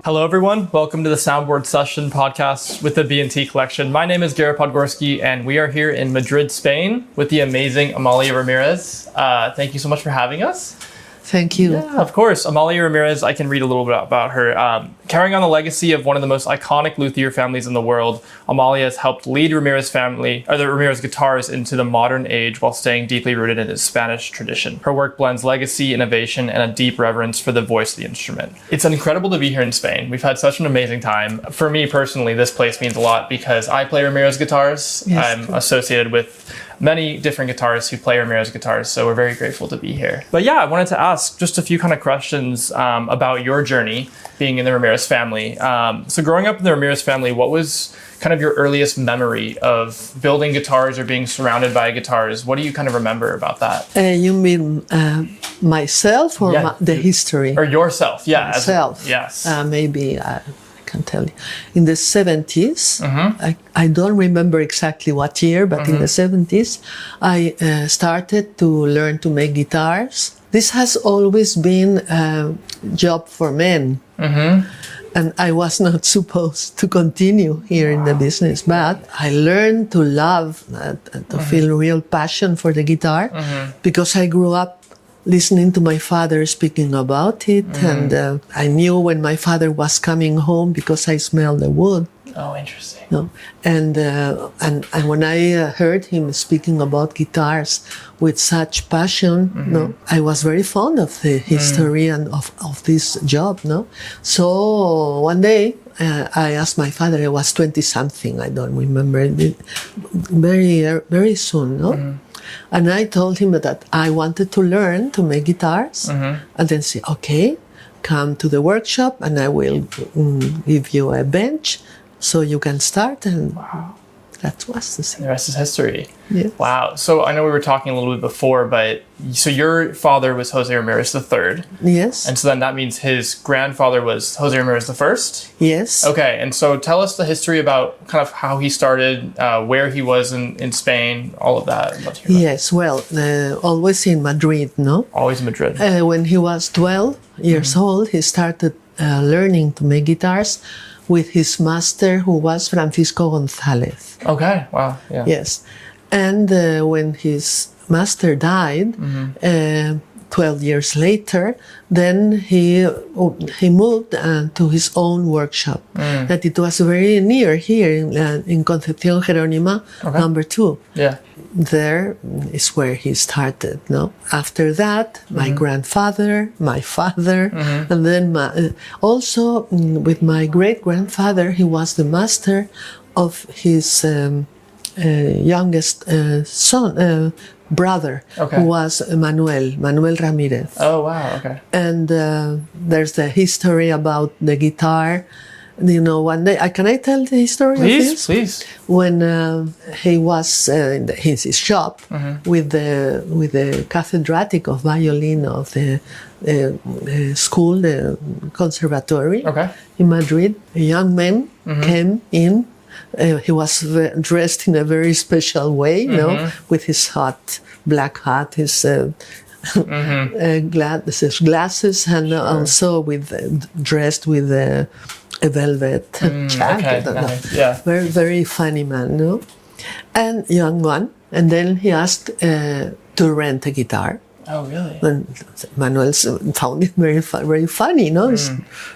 Hello everyone, welcome to the Soundboard Session podcast with the B&T collection. My name is Garrett Podgorski and we are here in Madrid, Spain with the amazing Amalia Ramírez. Thank you so much for having us. Thank you. Yeah, of course. Amalia Ramírez, I can read a little bit about her. Carrying on the legacy of one of the most iconic luthier families in the world, Amalia has helped lead Ramirez family, or the Ramirez Guitars, into the modern age while staying deeply rooted in its Spanish tradition. Her work blends legacy, innovation, and a deep reverence for the voice of the instrument. It's incredible to be here in Spain. We've had such an amazing time. For me personally, this place means a lot because I play Ramirez Guitars. Yes, I'm associated with many different guitarists who play Ramirez guitars, so we're very grateful to be here. But yeah, I wanted to ask just a few kind of questions about your journey being in the Ramirez family. So growing up in the Ramirez family, what was kind of your earliest memory of building guitars or being surrounded by guitars? What do you kind of remember about that? You mean myself or the history? Or yourself, yeah. Myself. Yes. Maybe I can tell you. In the 70s, I don't remember exactly what year, but in the 70s, I started to learn to make guitars. This has always been a job for men. And I was not supposed to continue here in the business, but I learned to love, to feel real passion for the guitar because I grew up listening to my father speaking about it, and I knew when my father was coming home because I smelled the wood. Oh, interesting. No? And when I heard him speaking about guitars with such passion, no, I was very fond of the history and of this job. No, so one day I asked my father. I was 20-something. I don't remember it. Very soon. No. And I told him that I wanted to learn to make guitars, and then say, okay, come to the workshop and I will give you a bench so you can start. And that was the same. The rest is history. Yes. Wow. So I know we were talking a little bit before, but so your father was José Ramírez III. Yes. And so then that means his grandfather was José Ramírez I? Yes. Okay. And so tell us the history about kind of how he started, where he was in Spain, all of that. I'd love to hear about. Yes. Well, always in Madrid, no? Always in Madrid. When he was 12 years old, he started learning to make guitars with his master, who was Francisco González. Okay, wow, yeah. Yes. And when his master died, 12 years later, then he moved to his own workshop. That it was very near here in Concepción Jerónima, number 2. Yeah. There is where he started. No. After that, my grandfather, my father, and then also with my great grandfather, he was the master of his youngest son. Brother, who was Manuel Ramírez. Oh, wow, okay. And there's the history about the guitar. You know, one day, can I tell the history of this? Please. When he was in his shop with the cathedratic of violin of the school, the conservatory in Madrid, a young man came in. He was dressed in a very special way, you know, with his hat, black hat, his glasses, and also dressed with a velvet jacket. Nice. Yeah. Very, very funny man, no? And young one. And then he asked to rent a guitar. Oh, really? And Manuel found it very funny, no?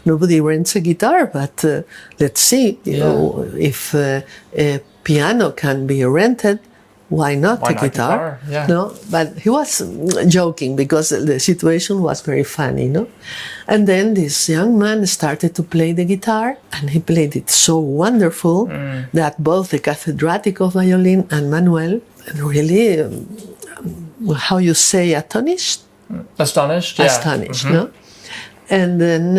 Nobody rents a guitar, but let's see, you know, if a piano can be rented, why not Why a not guitar? Yeah. No, but he was joking because the situation was very funny, no? And then this young man started to play the guitar, and he played it so wonderful that both the catedrático violin and Manuel really, how you say, astonished? Astonished? Yeah. Astonished, no? And then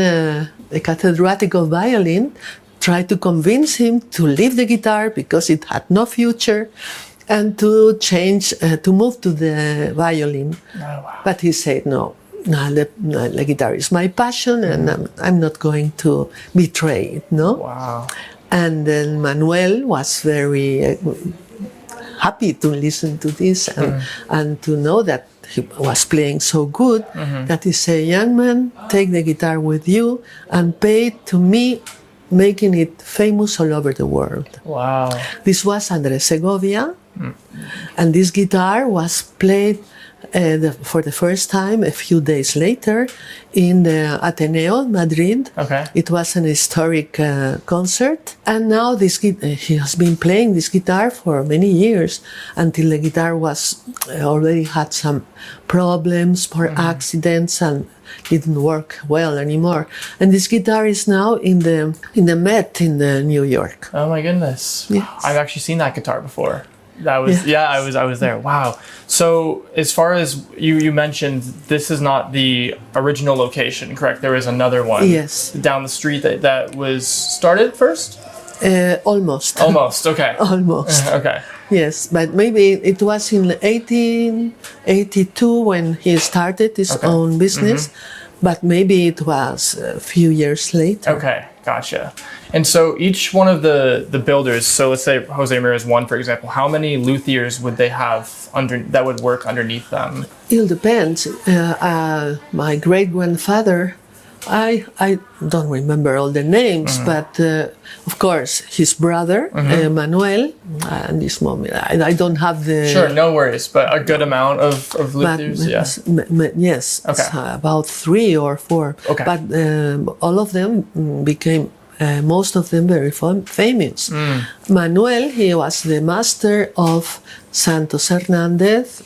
the catedrático violin tried to convince him to leave the guitar because it had no future, and to change, to move to the violin. Oh, wow. But he said, no, the guitar is my passion, and I'm not going to betray it, no? Wow. And then Manuel was very happy to listen to this and to know that he was playing so good that he said, young man, take the guitar with you and pay it to me, making it famous all over the world. Wow. This was Andrés Segovia, and this guitar was played for the first time a few days later in the Ateneo, Madrid. Okay. It was an historic concert, and now he has been playing this guitar for many years until the guitar was already had some problems or accidents and didn't work well anymore. And this guitar is now in the Met in New York. Oh my goodness. Yes. I've actually seen that guitar before. That was I was there. Wow. So as far as you mentioned, this is not the original location, correct? There is another one. Yes. Down the street that was started first? Almost. Almost. Okay. Almost. Okay. Yes, but maybe it was in 1882 when he started his own business, but maybe it was a few years later. Okay, gotcha. And so each one of the builders, so let's say Jose Ramirez 1, for example, how many luthiers would they have that would work underneath them? It depends. My great-grandfather, I don't remember all the names, but of course his brother, Manuel, at this moment, I don't have the... Sure, no worries, but a good amount of luthiers, Yes, Okay. it's about 3 or 4. Okay. But all of them became, most of them very famous. Manuel, he was the master of Santos Hernández,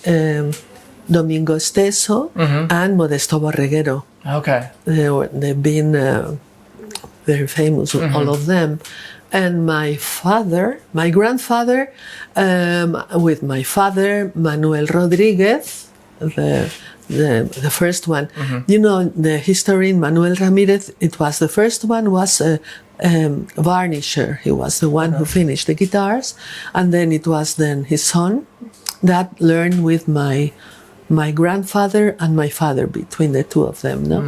Domingo Esteso, and Modesto Borreguero. Okay. They've been very famous, all of them. And my grandfather, with my father, Manuel Rodriguez, the first one. You know, the historian Manuel Ramirez, it was the first one was a varnisher. He was the one who finished the guitars. And then it was then his son that learned with my grandfather and my father, between the two of them, no?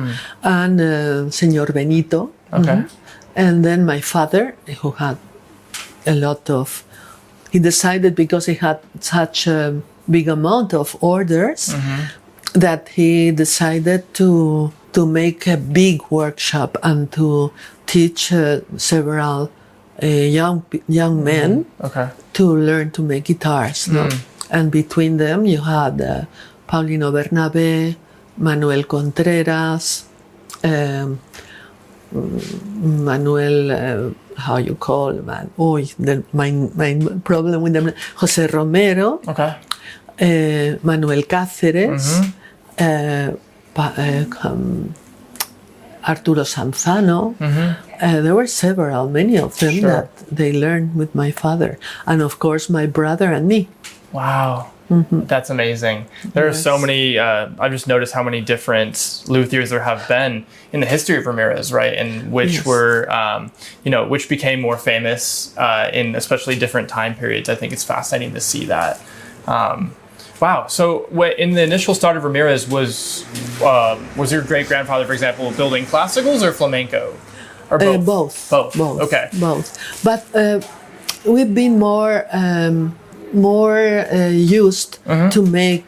And Señor Benito. Okay. And then my father, who had a lot of, he decided because he had such a big amount of orders that he decided to make a big workshop and to teach several young men to learn to make guitars. No? And between them you had Paulino Bernabé, Manuel Contreras, Manuel, how you call man? Oh, my problem with them. Jose Romero, Manuel Cáceres, Arturo Sanzano. There were many of them that they learned with my father, and of course my brother and me. Wow. That's amazing. There are so many, I've just noticed how many different luthiers there have been in the history of Ramirez, right? And which were, which became more famous in especially different time periods. I think it's fascinating to see that. Wow. So in the initial start of Ramirez, was your great-grandfather, for example, building classicals or flamenco? Or both? Both. Okay. Both. But we've been more used to make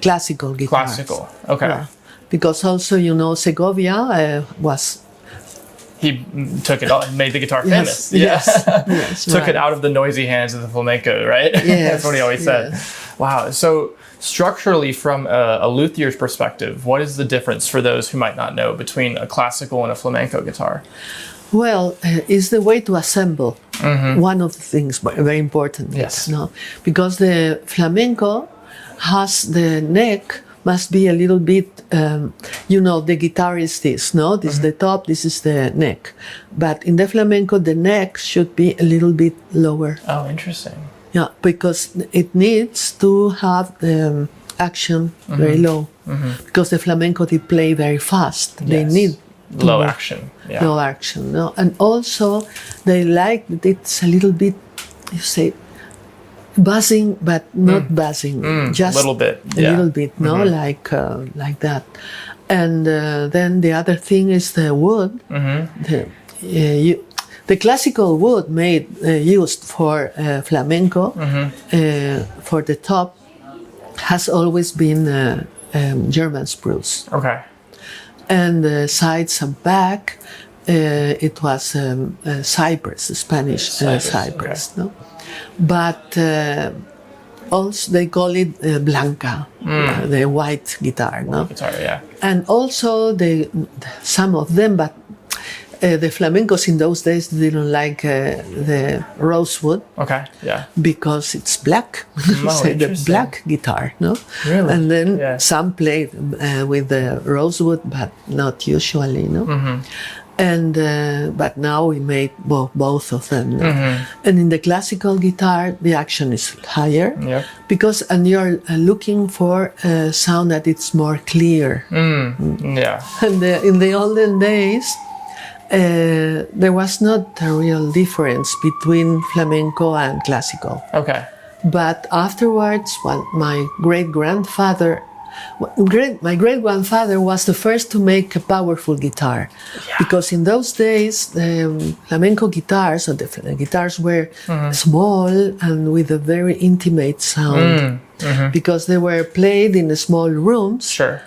classical guitars. Classical, okay. Yeah. Because also, Segovia was... He took it all, made the guitar famous. Yes, Took it out of the noisy hands of the flamenco, right? Yes. That's what he always said. Wow. So structurally, from a luthier's perspective, what is the difference for those who might not know between a classical and a flamenco guitar? Well, is the way to assemble. One of the things, very important. Yes. No, because the flamenco has the neck must be a little bit, the guitarist is, no? This is the top, this is the neck. But in the flamenco, the neck should be a little bit lower. Oh, interesting. Yeah, because it needs to have the action very low. Because the flamenco, they play very fast. They need low action. Yeah. low action. No? And also, they like that it's a little bit, you say, buzzing, but not buzzing. Just a little bit. A little bit, no? Like that. And then the other thing is the wood. The classical wood used for flamenco for the top has always been German spruce. Okay. And the sides and back, it was cypress, Spanish cypress. Okay. No? But also they call it blanca, the white guitar. No? Guitar, yeah. And also some of them, but the flamencos in those days didn't like the rosewood. Okay, yeah. Because it's black. Oh, So the black guitar, no? Really? And then Yeah. some played with the rosewood, but not usually, no? And but now we made both of them. No? And in the classical guitar, the action is higher Yep. because you're looking for a sound that it's more clear. Yeah. And in the olden days, there was not a real difference between flamenco and classical. Okay. But afterwards, my great-grandfather was the first to make a powerful guitar. Because in those days, the flamenco guitars, or the guitars were small and with a very intimate sound. Because they were played in small rooms Sure.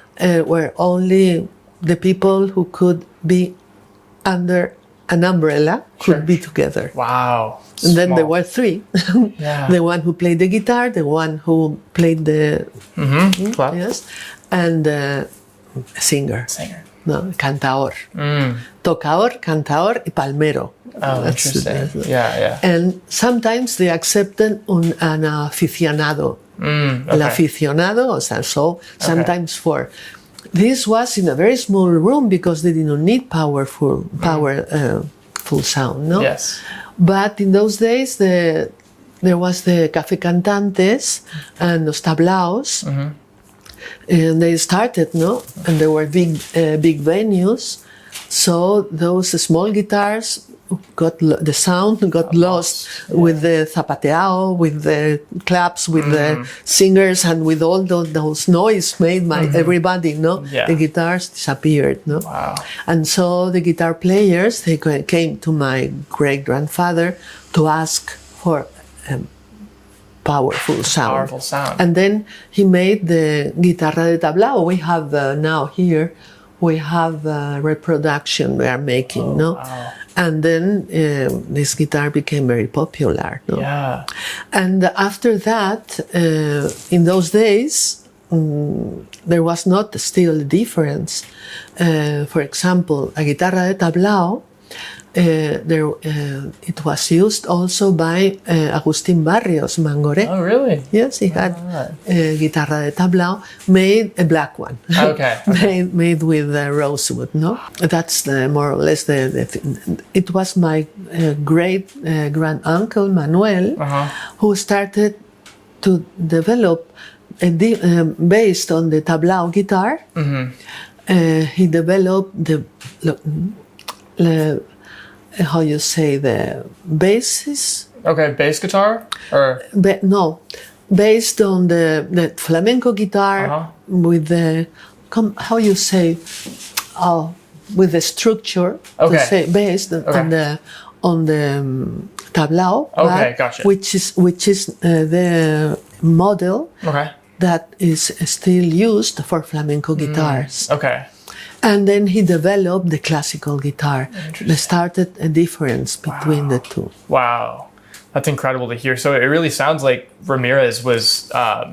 where only the people who could be under an umbrella could be together. Wow. And then there Small. were three. Yeah. The one who played the guitar, the one who played the Clap. yes, and singer. Singer. No, cantaor. Tocador, cantaor y palmero. Oh, That's interesting. Yeah. And sometimes they accepted an aficionado. El Okay. aficionado, o sea, so sometimes for. This was in a very small room because they didn't need full sound, no? Yes. But in those days, there was the café cantantes and los tablaos, and they started, no? And there were big venues, so those small guitars the sound got lost with the zapateado, with the claps, with the singers, and with all those noise made by everybody, no? Yeah. The guitars disappeared, no? Wow. And so the guitar players, they came to my great-grandfather to ask for powerful sound. Powerful sound. And then he made the guitarra de tablao. We have now here, we have a reproduction we are making, no? Wow. And then this guitar became very popular, no? Yeah. And after that, in those days, there was not still a difference. For example, a guitarra de tablao, it was used also by Agustín Barrios Mangoré. Oh, really? Yes, he had a guitarra de tablao, made a black one. Okay. made with rosewood, no? That's more or less it was my great grand uncle Manuel who started to develop based on the tablao guitar. He developed how you say the bases? Okay, bass guitar or No, based on the flamenco guitar with the how you say with the structure. Okay. To say based on the tablao. Okay, gotcha. Which is the model that is still used for flamenco guitars. Okay. And then he developed the classical guitar. There started a difference between the two. Wow. That's incredible to hear. So it really sounds like Ramirez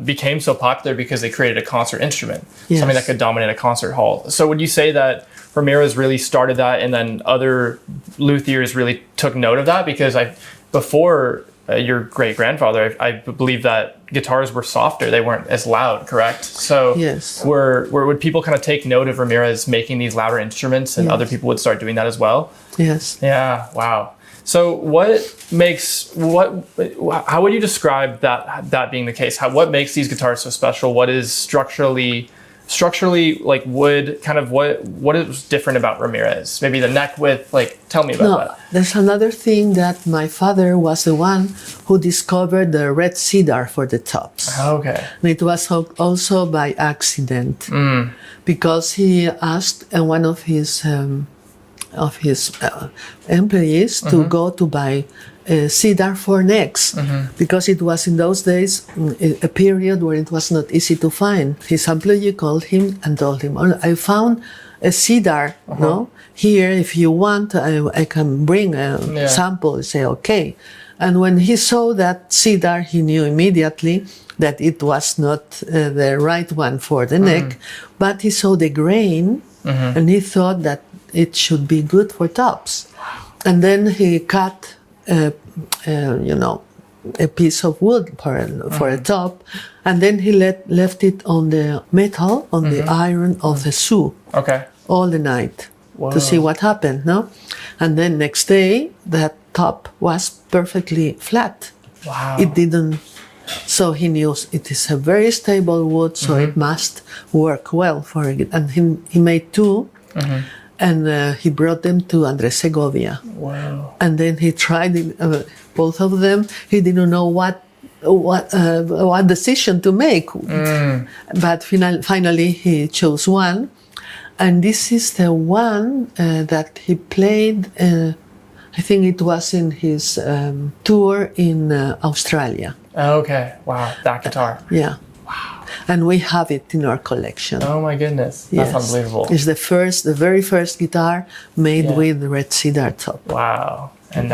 became so popular because they created a concert instrument, something that could dominate a concert hall. So would you say that Ramirez really started that, and then other luthiers really took note of that? Because before your great-grandfather, I believe that guitars were softer. They weren't as loud, correct? So would people kind of take note of Ramirez making these louder instruments, and other people would start doing that as well? Yes. Yeah, wow. So how would you describe that being the case? What makes these guitars so special? What is structurally like wood, kind of what is different about Ramirez? Maybe the neck width, like tell me about that. There's another thing that my father was the one who discovered the red cedar for the tops. Okay. And it was also by accident because he asked one of his employees to go to buy cedar for necks because it was in those days a period where it was not easy to find. His employee called him and told him, "Oh, I found a cedar, no? Here, if you want, I can bring a sample." He said, "Okay." And when he saw that cedar, he knew immediately that it was not the right one for the neck, but he saw the grain and he thought that it should be good for tops. And then he cut a piece of wood for a top, and then he left it on the metal, on the iron of the shoe, all the night to see what happened. No, and then next day that top was perfectly flat. Wow! It didn't. So he knew it is a very stable wood, so it must work well for it. And he made two. And he brought them to Andrés Segovia. Wow! And then he tried both of them. He didn't know what decision to make. But finally he chose one, and this is the one that he played. I think it was in his tour in Australia. Okay! Wow! That guitar. Yeah. Wow. And we have it in our collection. Oh my goodness. That's unbelievable. It's the very first guitar made with red cedar top. Wow. And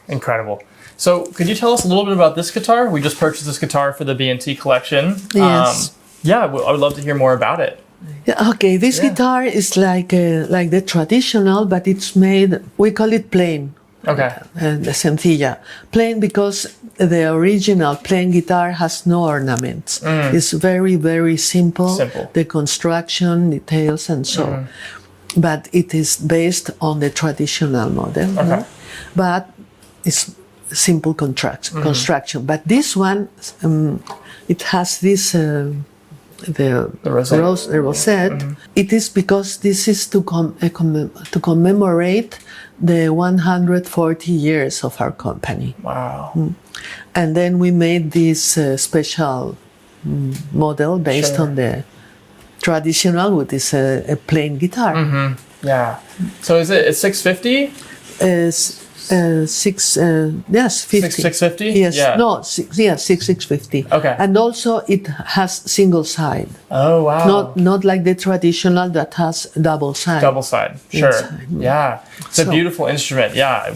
incredible. So could you tell us a little bit about this guitar? We just purchased this guitar for the B&T collection. Yes. I would love to hear more about it. Yeah, okay, this guitar is like the traditional, but it's made, we call it plain. Okay. The sencilla. Plain because the original plain guitar has no ornaments. It's very, very simple. The construction, details, and so. But it is based on the traditional model. No? But it's simple construction. But this one, it has this the rosette. It is because this is to commemorate the 140 years of our company. Wow. And then we made this special model based on the traditional, which is a plain guitar. Yeah. So is it 650? 650. Yes. Yeah. No. 650. Okay. And also it has single side. Oh wow. Not like the traditional that has double side. Double side. Sure. Inside. Yeah. It's a beautiful instrument. Yeah.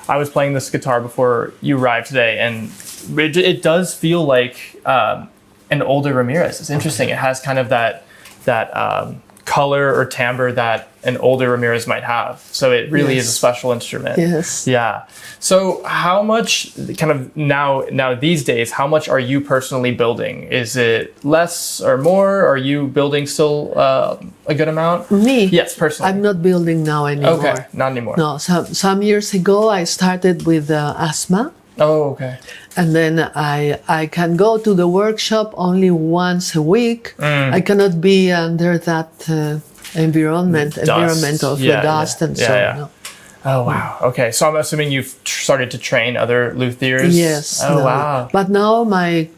I was playing this guitar before you arrived today, and it does feel like an older Ramirez. It's interesting. It has kind of that color or timbre that an older Ramirez might have. So it really is a special instrument. Yes. Yeah. So how much kind of now these days, how much are you personally building? Is it less or more? Are you building still a good amount? Me? Yes, personally. I'm not building now anymore. Okay, not anymore. No, some years ago I started with asthma. Oh, okay. And then I can go to the workshop only once a week. I cannot be under that environment of the dust and so on. No. Oh, wow. Okay. So I'm assuming you've started to train other luthiers? Yes. Oh, wow. But now I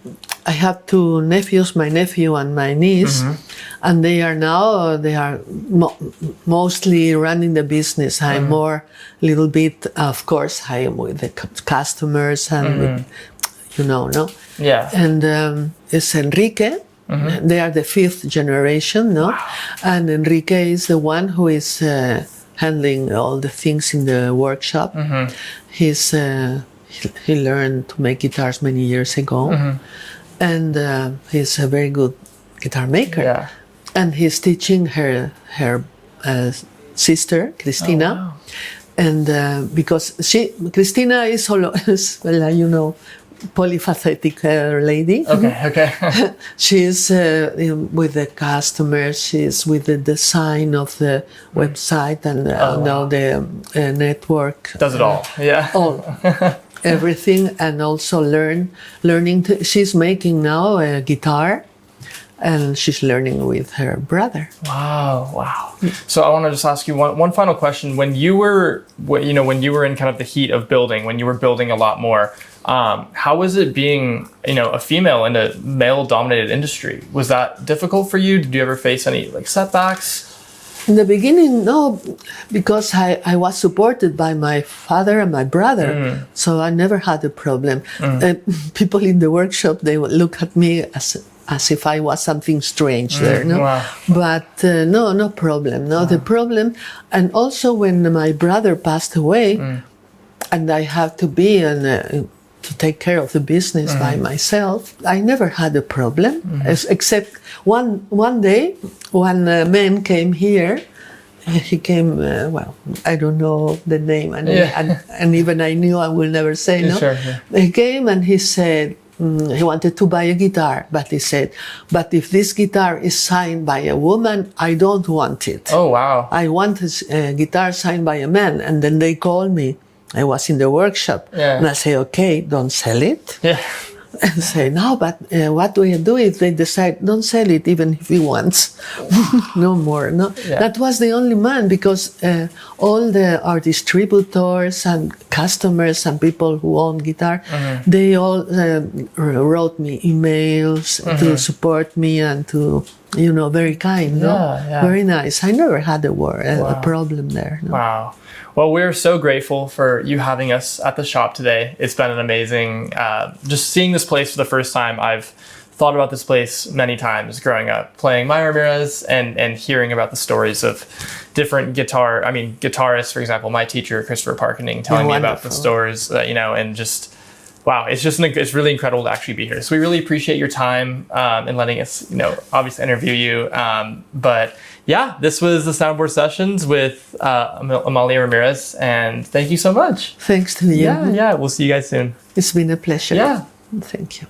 have two nephews, my nephew and my niece, and they are mostly running the business. I'm more, little bit, of course, I am with the customers and with, no? Yeah. And it's Enrique. They are the 5th generation, no? Wow. And Enrique is the one who is handling all the things in the workshop. He's he learned to make guitars many years ago, and he's a very good guitar maker. Yeah. And he's teaching her sister Cristina, Oh, wow. and because Cristina is polyphacetic lady. Okay. She's with the customers. She's with the design of the website and now the network. Does it all. Yeah. All. Everything, and also learning. She's making now a guitar, and she's learning with her brother. Wow. So I want to just ask you one final question. When you were in kind of the heat of building, when you were building a lot more, how was it being, a female in a male-dominated industry? Was that difficult for you? Did you ever face any setbacks? In the beginning, no, because I was supported by my father and my brother, so I never had a problem. People in the workshop, they would look at me as if I was something strange there, no? Wow. But no problem, no. The problem, and also when my brother passed away, and I had to be to take care of the business by myself, I never had a problem, except one day, one man came here. He came, I don't know the name, and even I knew I will never say, no? Sure. He came and he said, he wanted to buy a guitar, but he said, but if this guitar is signed by a woman, I don't want it. Oh, wow. I want a guitar signed by a man. And then they called me. I was in the workshop. Yeah. And I say, okay, don't sell it. Yeah. And say, no, but what do you do if they decide, don't sell it even if he wants? No more. No. Yeah. That was the only man, because all our distributors and customers and people who own guitar, they all wrote me emails to support me and to, very kind. Yeah. Very nice. I never had a problem there. No. Wow. Well, we're so grateful for you having us at the shop today. It's been an amazing, just seeing this place for the first time. I've thought about this place many times growing up, playing my Ramirez and hearing about the stories of different guitarists, for example, my teacher, Christopher Parkening, telling me about the stores, and just, wow, it's really incredible to actually be here. So we really appreciate your time and letting us, obviously interview you. But yeah, this was the Soundboard Sessions with Amalia Ramírez, and thank you so much. Thanks to you. Yeah, we'll see you guys soon. It's been a pleasure. Yeah. Thank you.